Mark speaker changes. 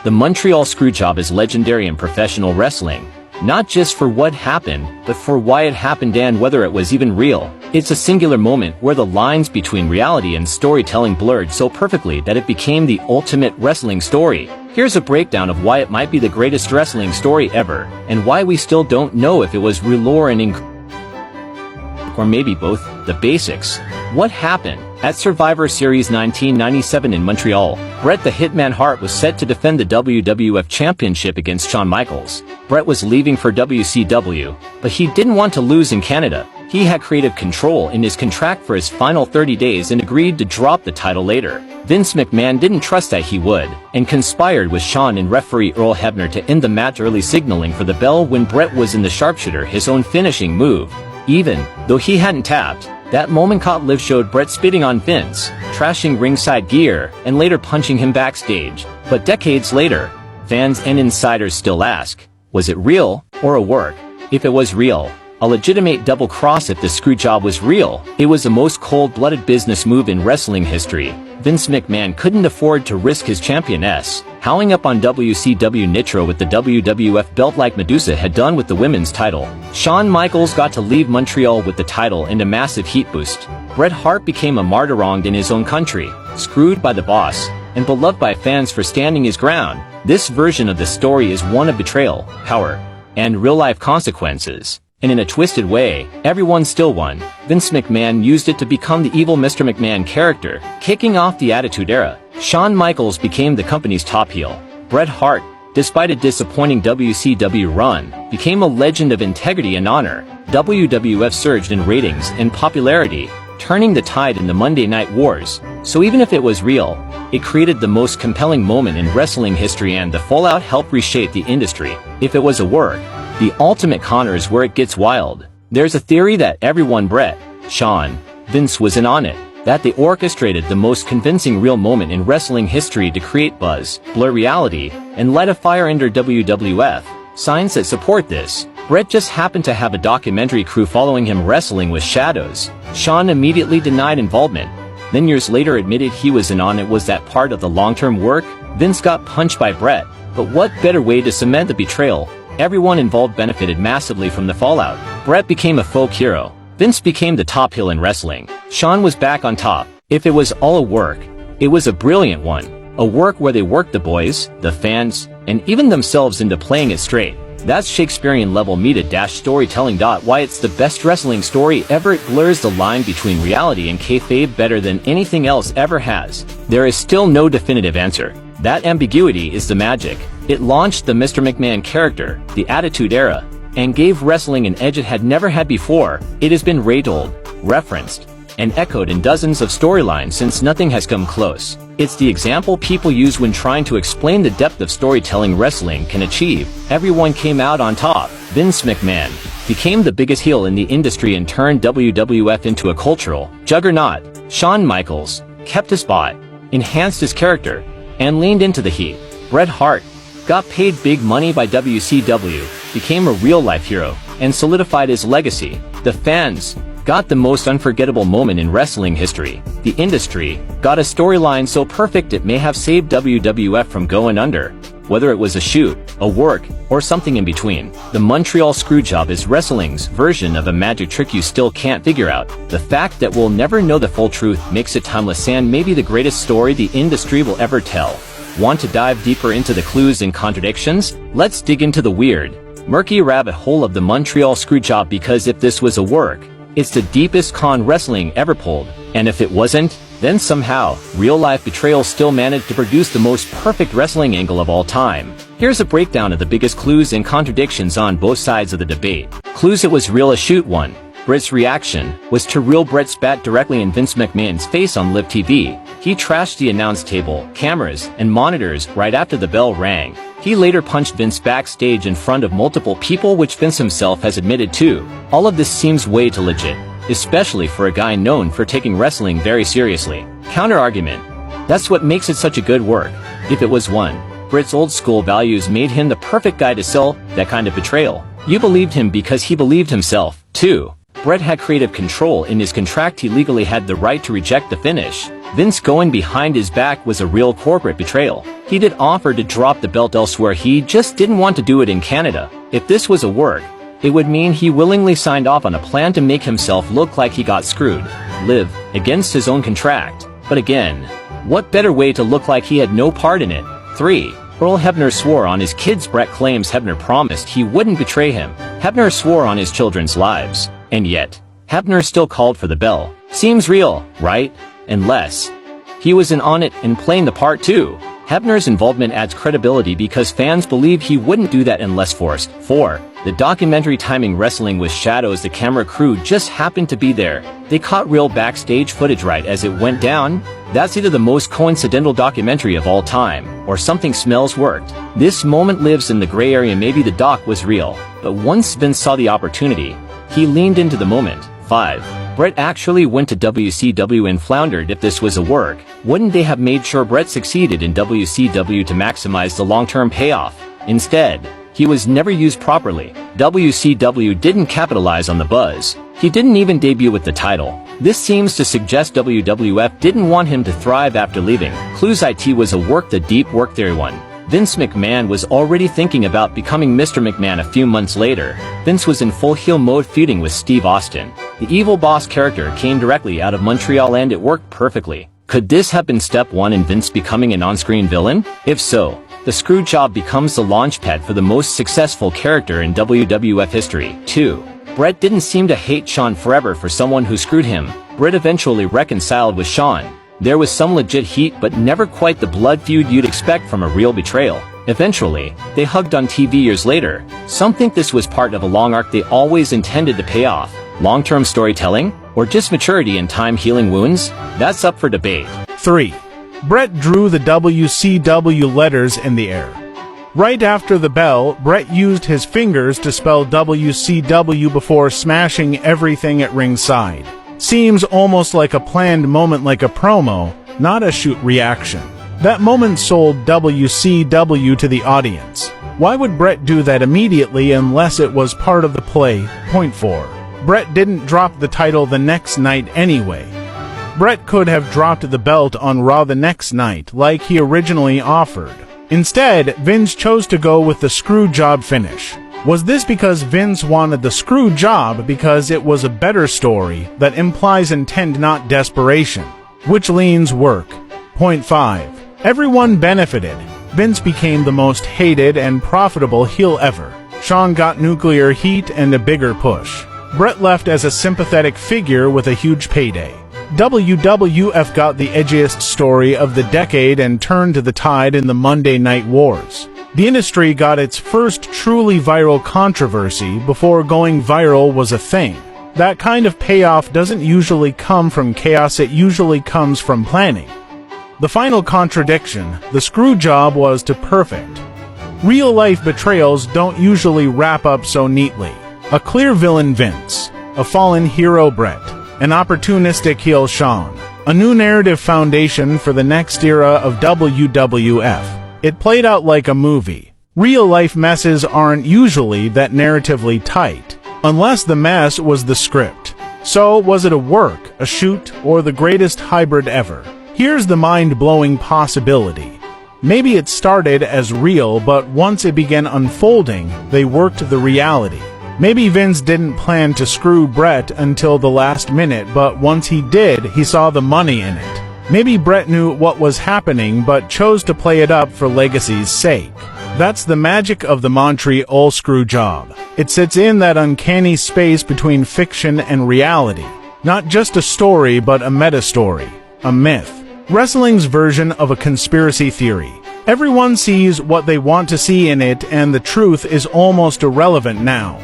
Speaker 1: The Montreal Screwjob is legendary in professional wrestling, not just for what happened, but for why it happened and whether it was even real. It's a singular moment where the lines between reality and storytelling blurred so perfectly that it became the ultimate wrestling story. Here's a breakdown of why it might be the greatest wrestling story ever, and why we still don't know if it was real or or maybe both. The basics. What happened? At Survivor Series 1997 in Montreal, Bret the Hitman Hart was set to defend the WWF Championship against Shawn Michaels. Bret was leaving for WCW, but he didn't want to lose in Canada. He had creative control in his contract for his final 30 days and agreed to drop the title later. Vince McMahon didn't trust that he would, and conspired with Shawn and referee Earl Hebner to end the match early, signaling for the bell when Bret was in the sharpshooter, his own finishing move. Even though he hadn't tapped, that moment caught live showed Bret spitting on Vince, trashing ringside gear, and later punching him backstage. But decades later, fans and insiders still ask, was it real or a work? If it was real, a legitimate double cross. If the screwjob was real, it was the most cold-blooded business move in wrestling history. Vince McMahon couldn't afford to risk his championess howling up on WCW Nitro with the WWF belt like Medusa had done with the women's title. Shawn Michaels got to leave Montreal with the title and a massive heat boost. Bret Hart became a martyr wronged in his own country, screwed by the boss, and beloved by fans for standing his ground. This version of the story is one of betrayal, power, and real-life consequences. And in a twisted way, everyone still won. Vince McMahon used it to become the evil Mr. McMahon character, kicking off the Attitude Era. Shawn Michaels became the company's top heel. Bret Hart, despite a disappointing WCW run, became a legend of integrity and honor. WWF surged in ratings and popularity, turning the tide in the Monday Night Wars. So even if it was real, it created the most compelling moment in wrestling history, and the fallout helped reshape the industry. If it was a work, the ultimate corner is where it gets wild. There's a theory that everyone, Bret, Shawn, Vince, was in on it, that they orchestrated the most convincing real moment in wrestling history to create buzz, blur reality, and light a fire under WWF. Signs that support this. Bret just happened to have a documentary crew following him wrestling with shadows. Shawn immediately denied involvement, then years later admitted he was in on it. Was that part of the long-term work? Vince got punched by Bret, but what better way to cement the betrayal? Everyone involved benefited massively from the fallout. Bret became a folk hero. Vince became the top heel in wrestling. Shawn was back on top. If it was all a work, it was a brilliant one. A work where they worked the boys, the fans, and even themselves into playing it straight. That's Shakespearean-level meta-storytelling. Why it's the best wrestling story ever. It blurs the line between reality and kayfabe better than anything else ever has. There is still no definitive answer. That ambiguity is the magic. It launched the Mr. McMahon character, the Attitude Era, and gave wrestling an edge it had never had before. It has been retold, referenced, and echoed in dozens of storylines since nothing has come close. It's the example people use when trying to explain the depth of storytelling wrestling can achieve. Everyone came out on top. Vince McMahon became the biggest heel in the industry and turned WWF into a cultural juggernaut. Shawn Michaels kept his spot, enhanced his character, and leaned into the heat. Bret Hart got paid big money by WCW, became a real-life hero, and solidified his legacy. The fans got the most unforgettable moment in wrestling history. The industry got a storyline so perfect it may have saved WWF from going under. Whether it was a shoot, a work, or something in between, the Montreal Screwjob is wrestling's version of a magic trick you still can't figure out. The fact that we'll never know the full truth makes it timeless and maybe the greatest story the industry will ever tell. Want to dive deeper into the clues and contradictions? Let's dig into the weird, murky rabbit hole of the Montreal Screwjob, because if this was a work, it's the deepest con wrestling ever pulled. And if it wasn't, then somehow, real-life betrayal still managed to produce the most perfect wrestling angle of all time. Here's a breakdown of the biggest clues and contradictions on both sides of the debate. Clues: it was real. A shoot. 1. Bret's reaction was too real. Bret spat directly in Vince McMahon's face on live TV. He trashed the announce table, cameras, and monitors right after the bell rang. He later punched Vince backstage in front of multiple people, which Vince himself has admitted to. All of this seems way too legit, especially for a guy known for taking wrestling very seriously. Counter-argument: that's what makes it such a good work. If it was 1. Bret's old-school values made him the perfect guy to sell that kind of betrayal. You believed him because he believed himself. 2. Bret had creative control. In his contract he legally had the right to reject the finish. Vince going behind his back was a real corporate betrayal. He did offer to drop the belt elsewhere, he just didn't want to do it in Canada. If this was a work, it would mean he willingly signed off on a plan to make himself look like he got screwed. Live against his own contract. But again, what better way to look like he had no part in it? 3. Earl Hebner swore on his kids. Bret claims Hebner promised he wouldn't betray him. Hebner swore on his children's lives. And yet, Hebner still called for the bell. Seems real, right? Unless he was in on it and playing the part too. Hebner's involvement adds credibility because fans believe he wouldn't do that unless forced. 4. The documentary timing wrestling with shadows. The camera crew just happened to be there. They caught real backstage footage right as it went down. That's either the most coincidental documentary of all time, or something smells worked. This moment lives in the gray area. Maybe the doc was real, but once Vince saw the opportunity, he leaned into the moment. 5. Bret actually went to WCW and floundered. If this was a work, wouldn't they have made sure Bret succeeded in WCW to maximize the long-term payoff? Instead, he was never used properly. WCW didn't capitalize on the buzz. He didn't even debut with the title. This seems to suggest WWF didn't want him to thrive after leaving. Clues. It was a work. The deep work theory 1. Vince McMahon was already thinking about becoming Mr. McMahon a few months later. Vince was in full heel mode feuding with Steve Austin. The evil boss character came directly out of Montreal and it worked perfectly. Could this have been step 1 in Vince becoming an on-screen villain? If so, the screw job becomes the launchpad for the most successful character in WWF history. 2. Bret didn't seem to hate Shawn forever for someone who screwed him. Bret eventually reconciled with Shawn. There was some legit heat but never quite the blood feud you'd expect from a real betrayal. Eventually, they hugged on TV years later. Some think this was part of a long arc they always intended to pay off. Long-term storytelling? Or just maturity and time healing wounds? That's up for debate.
Speaker 2: 3. Bret drew the WCW letters in the air. Right after the bell, Bret used his fingers to spell WCW before smashing everything at ringside. Seems almost like a planned moment, like a promo, not a shoot reaction. That moment sold WCW to the audience. Why would Bret do that immediately unless it was part of the play? Point 4. Bret didn't drop the title the next night anyway. Bret could have dropped the belt on Raw the next night, like he originally offered. Instead, Vince chose to go with the screw job finish. Was this because Vince wanted the screw job because it was a better story that implies intent, not desperation? Which leans work. Point 5. Everyone benefited. Vince became the most hated and profitable heel ever. Shawn got nuclear heat and a bigger push. Bret left as a sympathetic figure with a huge payday. WWF got the edgiest story of the decade and turned the tide in the Monday Night Wars. The industry got its first truly viral controversy before going viral was a thing. That kind of payoff doesn't usually come from chaos, it usually comes from planning. The final contradiction, the screw job was to perfect. Real-life betrayals don't usually wrap up so neatly. A clear villain Vince, a fallen hero Bret, an opportunistic heel Shawn, a new narrative foundation for the next era of WWF. It played out like a movie. Real-life messes aren't usually that narratively tight, unless the mess was the script. So, was it a work, a shoot, or the greatest hybrid ever? Here's the mind-blowing possibility. Maybe it started as real, but once it began unfolding, they worked the reality. Maybe Vince didn't plan to screw Bret until the last minute, but once he did, he saw the money in it. Maybe Bret knew what was happening but chose to play it up for legacy's sake. That's the magic of the Montreal screw job. It sits in that uncanny space between fiction and reality. Not just a story, but a meta-story, a myth. Wrestling's version of a conspiracy theory. Everyone sees what they want to see in it, and the truth is almost irrelevant now.